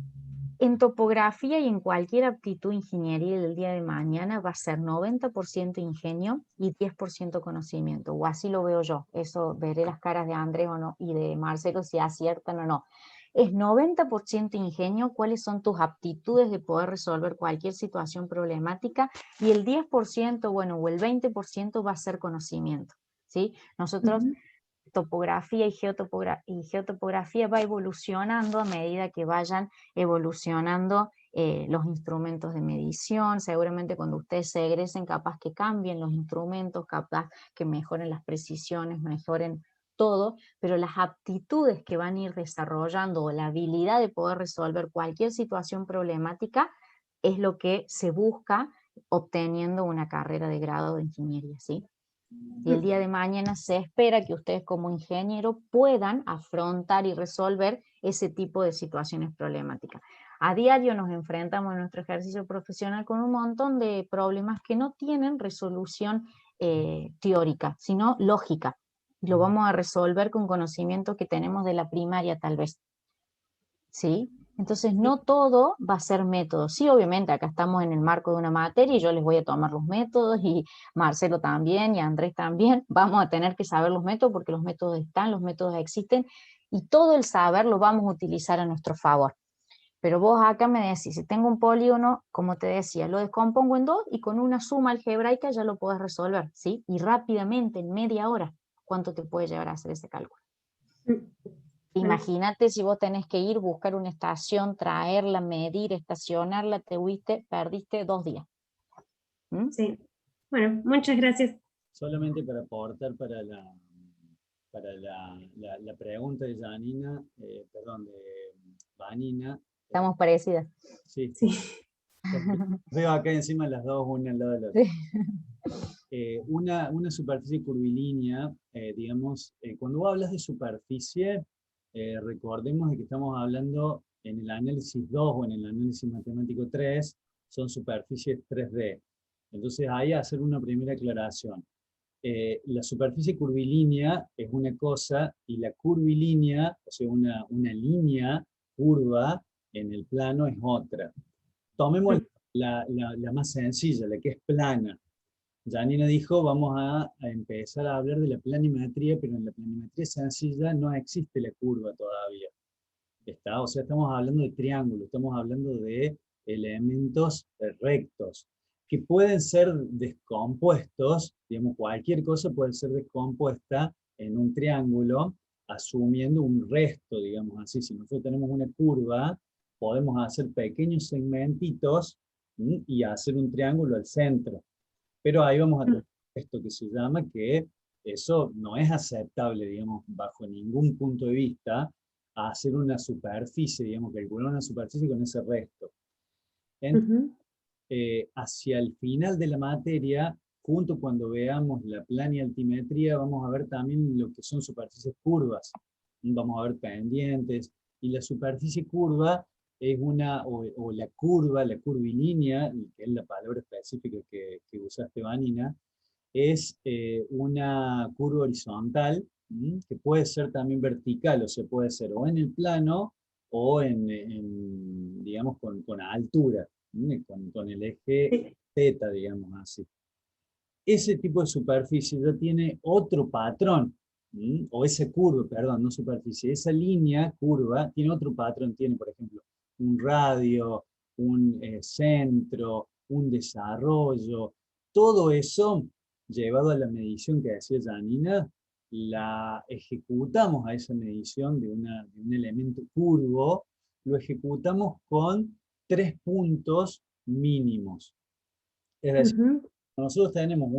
En topografía y en cualquier aptitud ingenieril del día de mañana va a ser 90% ingenio y 10% conocimiento, o así lo veo yo. Eso veré las caras de Andrés o no, y de Marcelo si aciertan o no. Es 90% ingenio, cuáles son tus aptitudes de poder resolver cualquier situación problemática, y el 10%, bueno, o el 20% va a ser conocimiento, ¿sí? Nosotros topografía y geotopografía va evolucionando a medida que vayan evolucionando los instrumentos de medición. Seguramente cuando ustedes se egresen, capaz que cambien los instrumentos, capaz que mejoren las precisiones, mejoren todo, pero las aptitudes que van a ir desarrollando o la habilidad de poder resolver cualquier situación problemática es lo que se busca obteniendo una carrera de grado de ingeniería, ¿sí? Y el día de mañana se espera que ustedes como ingeniero puedan afrontar y resolver ese tipo de situaciones problemáticas. A diario nos enfrentamos en nuestro ejercicio profesional con un montón de problemas que no tienen resolución teórica, sino lógica. Y lo vamos a resolver con conocimiento que tenemos de la primaria tal vez. ¿Sí? Entonces no todo va a ser método. Sí, obviamente acá estamos en el marco de una materia y yo les voy a tomar los métodos y Marcelo también y Andrés también. Vamos a tener que saber los métodos porque los métodos están, los métodos existen y todo el saber lo vamos a utilizar a nuestro favor. Pero vos acá me decís, si tengo un polígono, como te decía, lo descompongo en dos y con una suma algebraica ya lo podés resolver, ¿sí? Y rápidamente, en media hora, ¿cuánto te puede llevar a hacer ese cálculo? Imagínate si vos tenés que ir, buscar una estación, traerla, medir, estacionarla, perdiste 2 días. ¿Mm?
Sí. Bueno, muchas gracias.
Solamente para aportar para la pregunta de Janina, perdón, de Vanina.
Estamos parecidas.
Sí,
Sí.
veo acá encima las dos, una al lado de la otra. Una superficie curvilínea, digamos, cuando vos hablas de superficie, recordemos de que estamos hablando en el análisis 2 o en el análisis matemático 3, son superficies 3D. Entonces ahí hacer una primera aclaración. La superficie curvilínea es una cosa y la curvilínea, o sea, una línea curva en el plano es otra. Tomemos la más sencilla, la que es plana. Janina dijo, vamos a empezar a hablar de la planimetría, pero en la planimetría sencilla no existe la curva todavía. O sea, estamos hablando de triángulos, estamos hablando de elementos rectos, que pueden ser descompuestos, digamos, cualquier cosa puede ser descompuesta en un triángulo, asumiendo un resto, digamos así. Si nosotros tenemos una curva, podemos hacer pequeños segmentitos y hacer un triángulo al centro. Pero ahí vamos a tener esto que se llama que eso no es aceptable, digamos, bajo ningún punto de vista, a hacer una superficie, digamos, calcular una superficie con ese resto. Hacia el final de la materia, junto cuando veamos la planialtimetría, vamos a ver también lo que son superficies curvas. Vamos a ver pendientes, y la superficie curva es o la curva, la curvilínea, que es la palabra específica que usaste, Vanina, es una curva horizontal, que puede ser también vertical, o sea, puede ser o en el plano o digamos, con altura, con el eje θ, digamos así. Ese tipo de superficie ya tiene otro patrón, o esa curva, perdón, no superficie, esa línea curva tiene otro patrón, tiene, por ejemplo, un radio, un centro, un desarrollo, todo eso llevado a la medición que hacía Janina, la ejecutamos a esa medición de un elemento curvo, lo ejecutamos con 3 puntos mínimos. Es decir, nosotros tenemos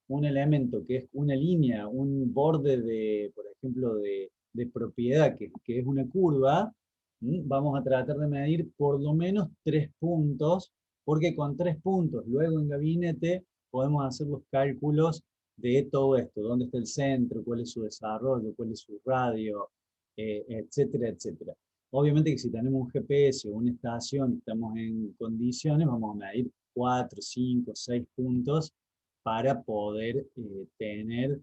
un elemento que es una línea, un borde de, por ejemplo, de propiedad, que es una curva, vamos a tratar de medir por lo menos 3 puntos, porque con 3 puntos, luego en gabinete, podemos hacer los cálculos de todo esto, dónde está el centro, cuál es su desarrollo, cuál es su radio, etcétera, etcétera. Obviamente que si tenemos un GPS o una estación y estamos en condiciones, vamos a medir 4, 5, 6 puntos para poder tener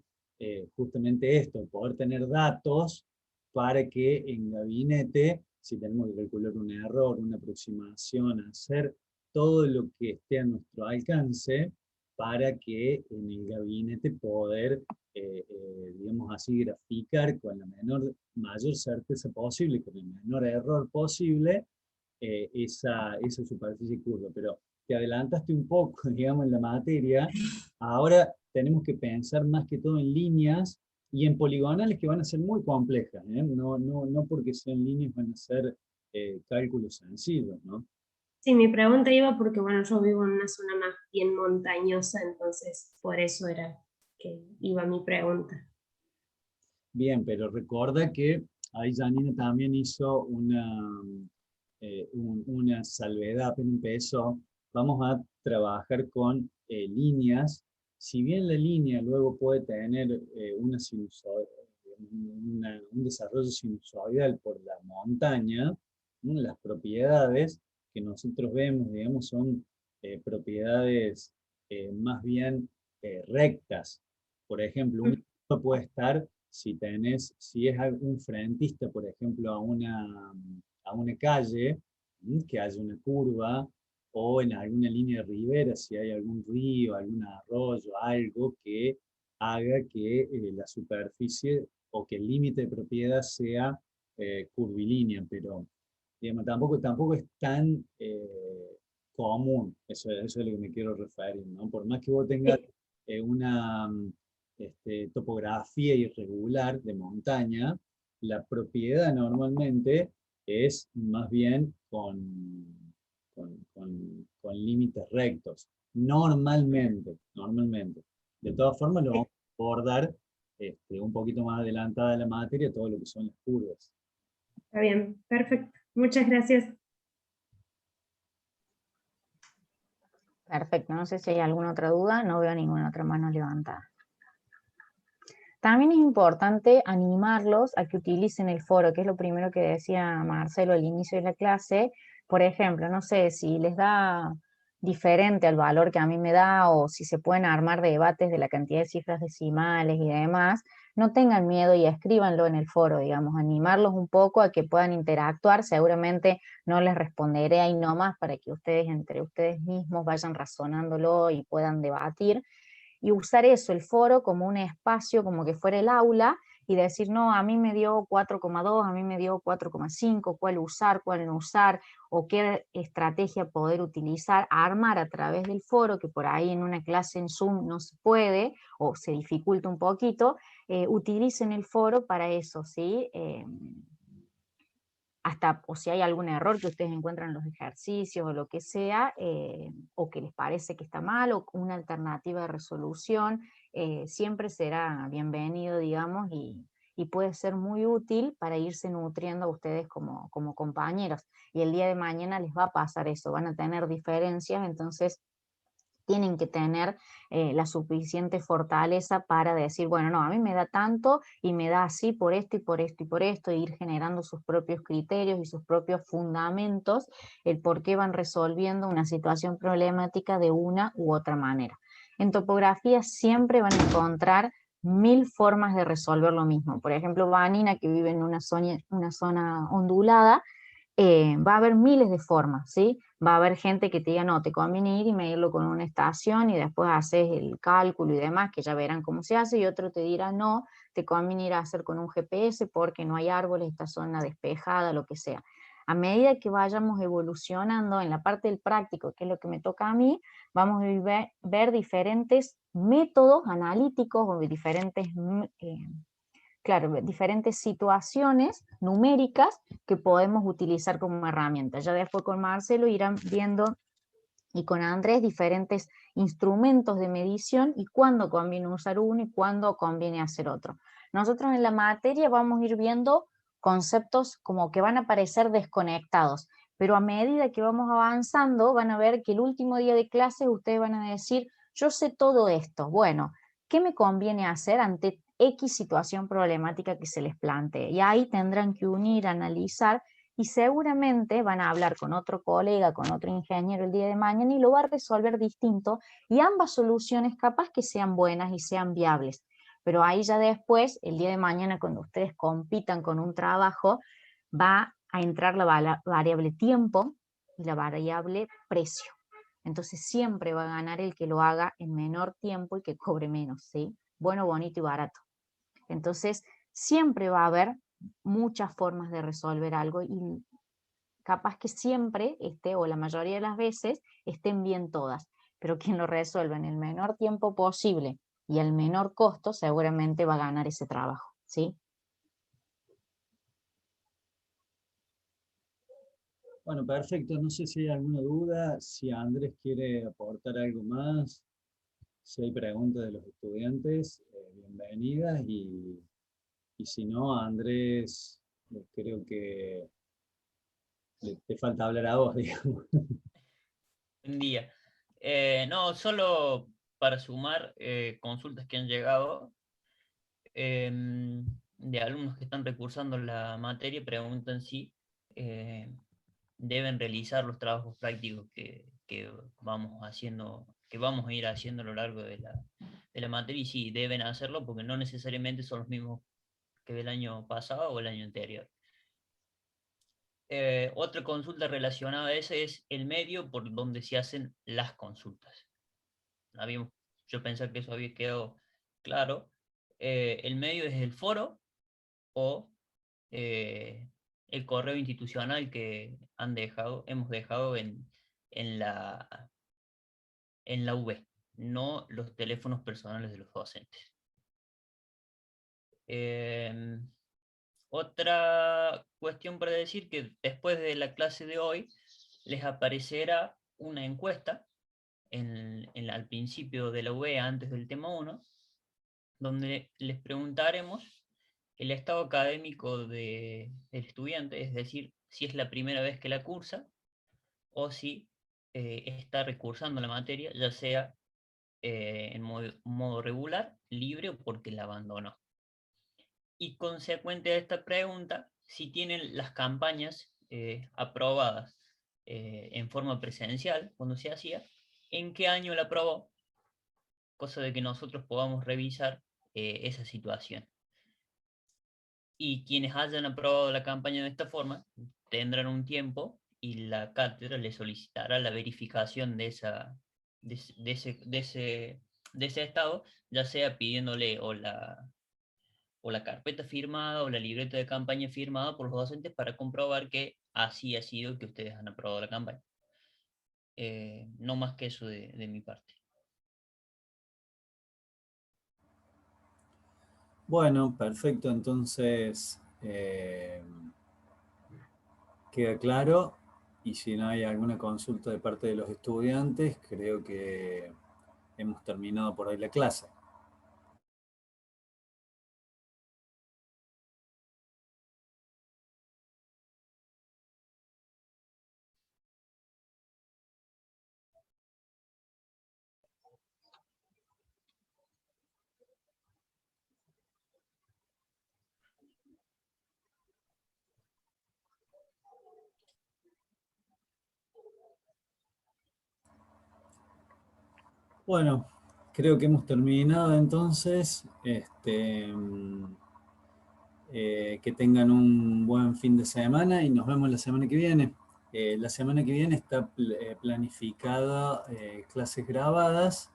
justamente esto, poder tener datos para que en gabinete, si tenemos que calcular un error, una aproximación, hacer todo lo que esté a nuestro alcance para que en el gabinete poder, digamos así, graficar con la mayor certeza posible, con el menor error posible, esa superficie curva. Pero te adelantaste un poco, digamos, en la materia. Ahora tenemos que pensar más que todo en líneas Y en poligonales que van a ser muy complejas, ¿eh? No porque sean líneas van a ser cálculos sencillos, ¿no?
Sí, mi pregunta iba porque, bueno, yo vivo en una zona más bien montañosa, entonces por eso era que iba mi pregunta.
Bien, pero recuerda que ahí Janina también hizo una salvedad, apenas empezó. Vamos a trabajar con líneas. Si bien la línea luego puede tener un desarrollo sinusoidal por la montaña, ¿no? Las propiedades que nosotros vemos, digamos, son propiedades más bien rectas. Por ejemplo, un ejemplo puede estar si es un frentista, por ejemplo, a una calle, que haya una curva, o en alguna línea de ribera, si hay algún río, algún arroyo, algo que haga que la superficie o que el límite de propiedad sea curvilínea, pero digamos, tampoco es tan común, eso es lo que me quiero referir, ¿no? Por más que vos tengas
Sí,
una topografía irregular de montaña, la propiedad normalmente es más bien con límites rectos. Normalmente. De todas formas, lo vamos a abordar un poquito más adelantada la materia, todo lo que son las curvas.
está bien, perfecto. Muchas gracias.
Perfecto, no sé si hay alguna otra duda, no veo ninguna otra mano levantada. También es importante animarlos a que utilicen el foro, que es lo primero que decía Marcelo al inicio de la clase. Por ejemplo, no sé si les da diferente al valor que a mí me da, o si se pueden armar debates de la cantidad de cifras decimales y demás, no tengan miedo y escríbanlo en el foro, digamos, animarlos un poco a que puedan interactuar. Seguramente no les responderé ahí nomás para que ustedes, entre ustedes mismos, vayan razonándolo y puedan debatir, y usar eso, el foro, como un espacio, como que fuera el aula, y decir, no, a mí me dio 4,2, a mí me dio 4,5, cuál usar, cuál no usar, o qué estrategia poder utilizar, armar a través del foro, que por ahí en una clase en Zoom no se puede, o se dificulta un poquito. Utilicen el foro para eso, ¿sí? Hasta, o si hay algún error que ustedes encuentran en los ejercicios o lo que sea, o que les parece que está mal, o una alternativa de resolución, siempre será bienvenido, digamos, y puede ser muy útil para irse nutriendo a ustedes como compañeros. Y el día de mañana les va a pasar eso, van a tener diferencias, entonces tienen que tener la suficiente fortaleza para decir, bueno, no, a mí me da tanto y me da así por esto y por esto y por esto, e ir generando sus propios criterios y sus propios fundamentos, el por qué van resolviendo una situación problemática de una u otra manera. En topografía siempre van a encontrar 1000 formas de resolver lo mismo. Por ejemplo, Vanina, que vive en una zona ondulada, va a haber miles de formas, ¿sí? Va a haber gente que te diga, no, te conviene ir y medirlo con una estación y después haces el cálculo y demás, que ya verán cómo se hace, y otro te dirá, no, te conviene ir a hacer con un GPS porque no hay árboles, esta zona despejada, lo que sea. A medida que vayamos evolucionando en la parte del práctico, que es lo que me toca a mí, vamos a ver diferentes métodos analíticos o diferentes claro, diferentes situaciones numéricas que podemos utilizar como herramienta. Ya después con Marcelo irán viendo, y con Andrés, diferentes instrumentos de medición y cuándo conviene usar uno y cuándo conviene hacer otro. Nosotros en la materia vamos a ir viendo conceptos como que van a parecer desconectados, pero a medida que vamos avanzando van a ver que el último día de clase ustedes van a decir, yo sé todo esto, bueno, ¿qué me conviene hacer ante X situación problemática que se les plantee? Y ahí tendrán que unir, analizar, y seguramente van a hablar con otro colega, con otro ingeniero el día de mañana, y lo va a resolver distinto, y ambas soluciones capaz que sean buenas y sean viables. Pero ahí ya después, el día de mañana, cuando ustedes compitan con un trabajo, va a entrar la variable tiempo y la variable precio. Entonces siempre va a ganar el que lo haga en menor tiempo y que cobre menos, ¿sí? Bueno, bonito y barato. Entonces siempre va a haber muchas formas de resolver algo, y capaz que siempre o la mayoría de las veces estén bien todas, pero quien lo resuelva en el menor tiempo posible y al menor costo seguramente va a ganar ese trabajo, ¿sí?
Bueno, perfecto. No sé si hay alguna duda, si Andrés quiere aportar algo más, si hay preguntas de los estudiantes, bienvenidas. Y si no, Andrés, creo que te falta hablar a vos, digamos.
Buen día. No, solo para sumar consultas que han llegado de alumnos que están recursando la materia, preguntan si deben realizar los trabajos prácticos que vamos haciendo, que vamos a ir haciendo a lo largo de la materia, y sí, deben hacerlo porque no necesariamente son los mismos que del año pasado o el año anterior. Otra consulta relacionada a ese es el medio por donde se hacen las consultas. Yo pensaba que eso había quedado claro. El medio es el foro o el correo institucional que hemos dejado en la UB, no los teléfonos personales de los docentes. Otra cuestión para decir que después de la clase de hoy les aparecerá una encuesta al principio de la UB, antes del tema 1, donde les preguntaremos el estado académico del estudiante, es decir, si es la primera vez que la cursa o si está recursando la materia, ya sea en modo regular, libre o porque la abandonó. Y consecuente a esta pregunta, si tienen las campañas aprobadas en forma presencial, cuando se hacía, en qué año la aprobó, cosa de que nosotros podamos revisar esa situación. Y quienes hayan aprobado la campaña de esta forma tendrán un tiempo y la cátedra les solicitará la verificación de ese estado, ya sea pidiéndole o la carpeta firmada o la libreta de campaña firmada por los docentes para comprobar que así ha sido que ustedes han aprobado la campaña. No más que eso de mi parte.
Bueno, perfecto. Entonces, queda claro. Y si no hay alguna consulta de parte de los estudiantes, creo que hemos terminado por hoy la clase. Bueno, creo que hemos terminado entonces. Que tengan un buen fin de semana y nos vemos la semana que viene. La semana que viene está planificada clases grabadas,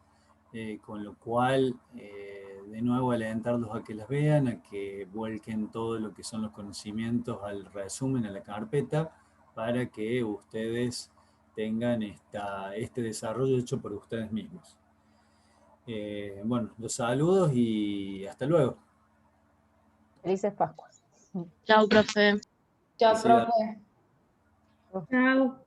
con lo cual, de nuevo, alentarlos a que las vean, a que vuelquen todo lo que son los conocimientos al resumen, a la carpeta, para que ustedes tengan este desarrollo hecho por ustedes mismos. Bueno, los saludos y hasta luego.
Felices Pascuas.
Chao, profe.
Chao,
Felicidades.
profe.
Chao.